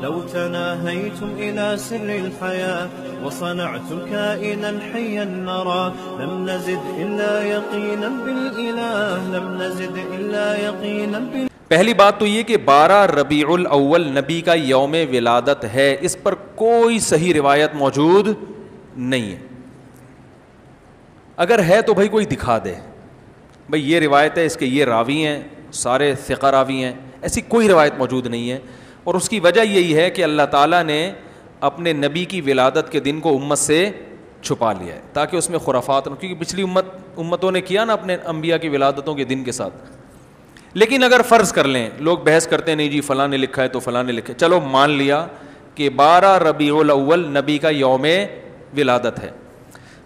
لو تناهيتم إلى سر الحياة وصنعتم كائنا حيا نرى لم نزد إلا يقينا بالإله لم نزد إلا يقينا بالإله. پہلی بات تو یہ کہ 12 ربیع الاول نبی کا یوم ولادت ہے، اس پر کوئی صحیح روایت موجود نہیں ہے. اگر ہے تو بھائی کوئی دکھا دے، بھائی یہ روایت ہے، اس کے یہ راوی ہیں، سارے ثقہ راوی ہیں، ایسی کوئی روایت موجود نہیں ہے. اور اس کی وجہ یہی ہے کہ اللہ تعالیٰ نے اپنے نبی کی ولادت کے دن کو امت سے چھپا لیا ہے تاکہ اس میں خرافات نہ، کیونکہ پچھلی امتوں نے کیا نا اپنے انبیاء کی ولادتوں کے دن کے ساتھ. لیکن اگر فرض کر لیں، لوگ بحث کرتے ہیں نہیں جی فلاں نے لکھا ہے تو فلاں نے لکھا ہے، چلو مان لیا کہ 12 ربیع الاول نبی کا یوم ولادت ہے،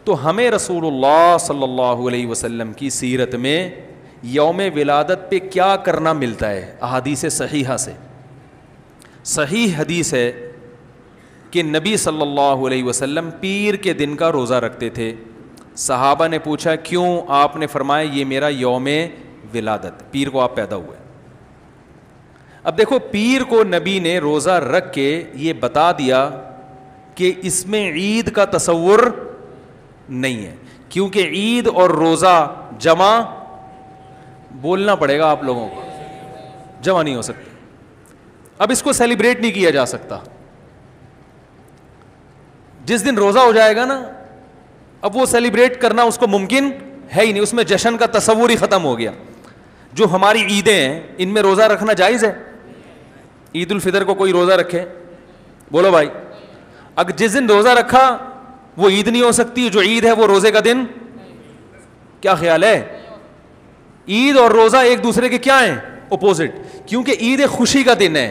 تو ہمیں رسول اللہ صلی اللہ علیہ وسلم کی سیرت میں یوم ولادت پہ کیا کرنا ملتا ہے؟ احادیث صحیحہ سے صحیح حدیث ہے کہ نبی صلی اللہ علیہ وسلم پیر کے دن کا روزہ رکھتے تھے. صحابہ نے پوچھا کیوں؟ آپ نے فرمایا یہ میرا یوم ولادت، پیر کو آپ پیدا ہوئے. اب دیکھو پیر کو نبی نے روزہ رکھ کے یہ بتا دیا کہ اس میں عید کا تصور نہیں ہے، کیونکہ عید اور روزہ جمع بولنا پڑے گا آپ لوگوں کو، جمع نہیں ہو سکتے. اب اس کو سیلیبریٹ نہیں کیا جا سکتا. جس دن روزہ ہو جائے گا نا، اب وہ سیلیبریٹ کرنا اس کو ممکن ہے ہی نہیں، اس میں جشن کا تصور ہی ختم ہو گیا. جو ہماری عیدیں ہیں ان میں روزہ رکھنا جائز ہے. عید الفطر کو کوئی روزہ رکھے؟ بولو بھائی. اگر جس دن روزہ رکھا وہ عید نہیں ہو سکتی، جو عید ہے وہ روزے کا دن. کیا خیال ہے؟ عید اور روزہ ایک دوسرے کے کیا ہیں؟ اپوزٹ. کیونکہ عید ایک خوشی کا دن ہے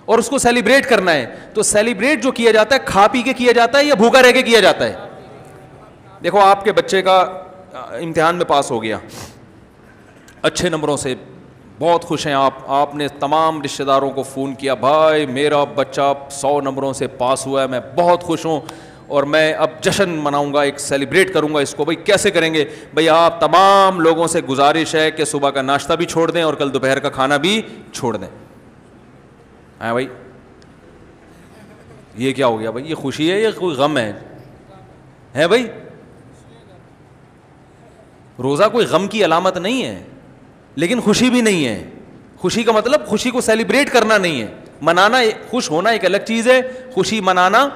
اور اس کو سیلیبریٹ کرنا ہے. تو سیلیبریٹ جو کیا جاتا ہے کھا پی کے کیا جاتا ہے یا بھوکا رہ کے کیا جاتا ہے؟ دیکھو آپ کے بچے کا امتحان میں پاس ہو گیا اچھے نمبروں سے، بہت خوش ہیں آپ نے تمام رشتہ داروں کو فون کیا، بھائی میرا بچہ 100 نمبروں سے پاس ہوا ہے، میں بہت خوش ہوں اور میں اب جشن مناؤں گا، ایک سیلیبریٹ کروں گا اس کو. بھائی کیسے کریں گے؟ بھائی آپ تمام لوگوں سے گزارش ہے کہ صبح کا ناشتہ بھی چھوڑ دیں اور کل دوپہر کا کھانا بھی چھوڑ دیں. ہاں بھائی یہ کیا ہو گیا بھائی؟ یہ خوشی ہے یا کوئی غم ہے بھائی؟ روزہ کوئی غم کی علامت نہیں ہے لیکن خوشی بھی نہیں ہے. خوشی کا مطلب خوشی کو سیلیبریٹ کرنا نہیں ہے، منانا. خوش ہونا ایک الگ چیز ہے، خوشی منانا.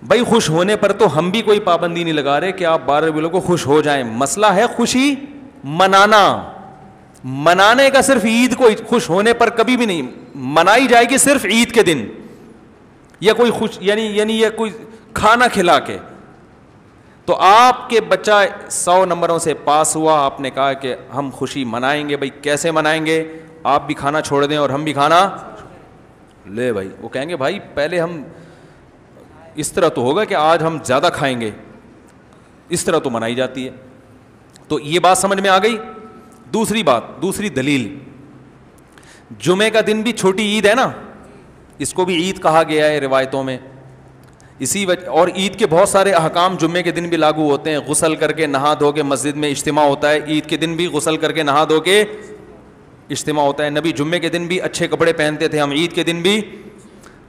بھائی خوش ہونے پر تو ہم بھی کوئی پابندی نہیں لگا رہے کہ آپ 12 ربیع کو خوش ہو جائیں. مسئلہ ہے خوشی منانا. منانے کا صرف عید کو خوش ہونے پر کبھی بھی نہیں منائی جائے گی، صرف عید کے دن یا کوئی خوش یعنی یہ کوئی کھانا کھلا کے. تو آپ کے بچہ 100 نمبروں سے پاس ہوا، آپ نے کہا کہ ہم خوشی منائیں گے. بھائی کیسے منائیں گے؟ آپ بھی کھانا چھوڑ دیں اور ہم بھی کھانا لے. بھائی وہ کہیں گے بھائی پہلے ہم اس طرح تو ہوگا کہ آج ہم زیادہ کھائیں گے، اس طرح تو منائی جاتی ہے. تو یہ بات سمجھ میں آ گئی. دوسری بات، دوسری دلیل، جمعے کا دن بھی چھوٹی عید ہے نا، اس کو بھی عید کہا گیا ہے روایتوں میں. اسی وجہ اور عید کے بہت سارے احکام جمعے کے دن بھی لاگو ہوتے ہیں. غسل کر کے نہا دھو کے مسجد میں اجتماع ہوتا ہے، عید کے دن بھی غسل کر کے نہا دھو کے اجتماع ہوتا ہے. نبی جمعے کے دن بھی اچھے کپڑے پہنتے تھے، ہم عید کے دن بھی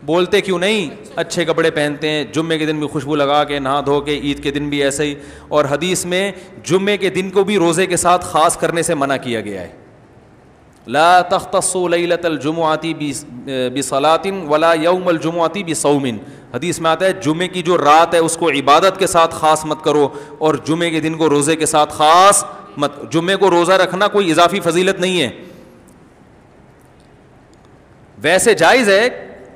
بولتے کیوں نہیں اچھے کپڑے پہنتے ہیں. جمعے کے دن بھی خوشبو لگا کے نہا دھو کے، عید کے دن بھی ایسے ہی. اور حدیث میں جمعے کے دن کو بھی روزے کے ساتھ خاص کرنے سے منع کیا گیا ہے. لا تختصوا لیلۃ الجمعۃ بصلاۃ ولا یوم الجمعۃ بصوم. حدیث میں آتا ہے جمعے کی جو رات ہے اس کو عبادت کے ساتھ خاص مت کرو اور جمعے کے دن کو روزے کے ساتھ خاص مت. جمعے کو روزہ رکھنا کوئی اضافی فضیلت نہیں ہے. ویسے جائز ہے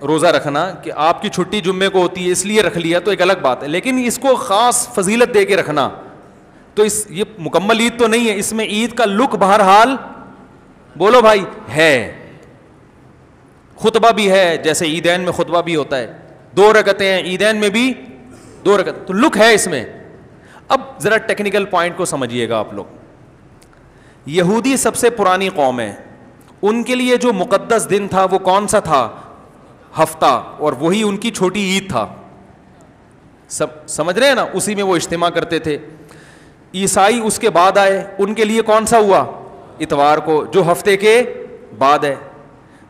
روزہ رکھنا کہ آپ کی چھٹی جمعے کو ہوتی ہے اس لیے رکھ لیا تو ایک الگ بات ہے، لیکن اس کو خاص فضیلت دے کے رکھنا تو یہ مکمل عید تو نہیں ہے. اس میں عید کا لک بہرحال بولو بھائی ہے. خطبہ بھی ہے، جیسے عیدین میں خطبہ بھی ہوتا ہے، 2 رکعتیں ہیں، عیدین میں بھی 2 رکعت، تو لک ہے اس میں. اب ذرا ٹیکنیکل پوائنٹ کو سمجھیے گا آپ لوگ. یہودی سب سے پرانی قوم ہے، ان کے لیے جو مقدس دن تھا وہ کون سا تھا؟ ہفتہ، اور وہی ان کی چھوٹی عید تھا. سمجھ رہے ہیں نا؟ اسی میں وہ اجتماع کرتے تھے. عیسائی اس کے بعد آئے، ان کے لیے کون سا ہوا؟ اتوار کو، جو ہفتے کے بعد ہے.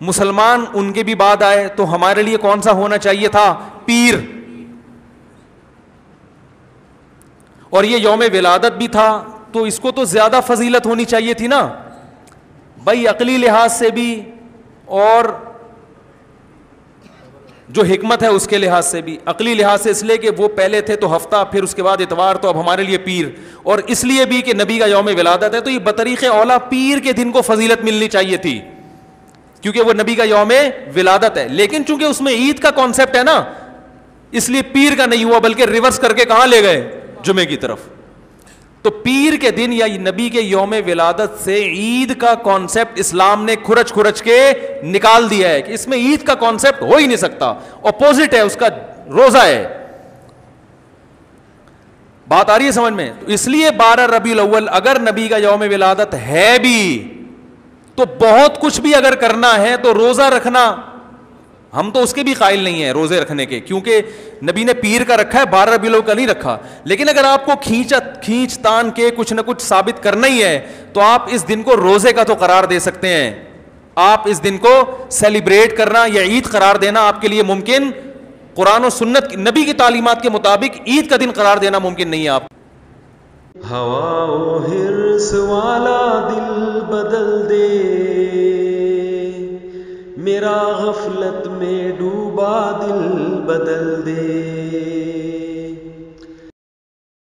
مسلمان ان کے بھی بعد آئے, تو ہمارے لیے کون سا ہونا چاہیے تھا؟ پیر. اور یہ یوم ولادت بھی تھا, تو اس کو تو زیادہ فضیلت ہونی چاہیے تھی نا بھائی, عقلی لحاظ سے بھی اور جو حکمت ہے اس کے لحاظ سے بھی. عقلی لحاظ سے اس لیے کہ وہ پہلے تھے تو ہفتہ, پھر اس کے بعد اتوار, تو اب ہمارے لیے پیر. اور اس لیے بھی کہ نبی کا یوم ولادت ہے, تو یہ بطریق اولا پیر کے دن کو فضیلت ملنی چاہیے تھی, کیونکہ وہ نبی کا یوم ولادت ہے. لیکن چونکہ اس میں عید کا کانسیپٹ ہے نا, اس لیے پیر کا نہیں ہوا, بلکہ ریورس کر کے کہاں لے گئے؟ جمعے کی طرف. تو پیر کے دن یا نبی کے یوم ولادت سے عید کا کانسیپٹ اسلام نے کھرچ کھرچ کے نکال دیا ہے کہ اس میں عید کا کانسیپٹ ہو ہی نہیں سکتا, اپوزٹ ہے اس کا, روزہ ہے. بات آ رہی ہے سمجھ میں؟ تو اس لیے 12 ربیع الاول اگر نبی کا یوم ولادت ہے بھی, تو بہت کچھ بھی اگر کرنا ہے تو روزہ رکھنا, ہم تو اس کے بھی قائل نہیں ہیں روزے رکھنے کے, کیونکہ نبی نے پیر کا رکھا ہے, 12 ربیع الاول کا نہیں رکھا. لیکن اگر آپ کو کھینچ تان کے کچھ نہ کچھ ثابت کرنا ہی ہے, تو آپ اس دن کو روزے کا تو قرار دے سکتے ہیں. آپ اس دن کو سیلیبریٹ کرنا یا عید قرار دینا آپ کے لیے ممکن, قرآن و سنت نبی کی تعلیمات کے مطابق عید کا دن قرار دینا ممکن نہیں ہے. آپ ہوا و حرص والا دل بدل دے, میرا غفلت میں ڈوبا دل بدل دے.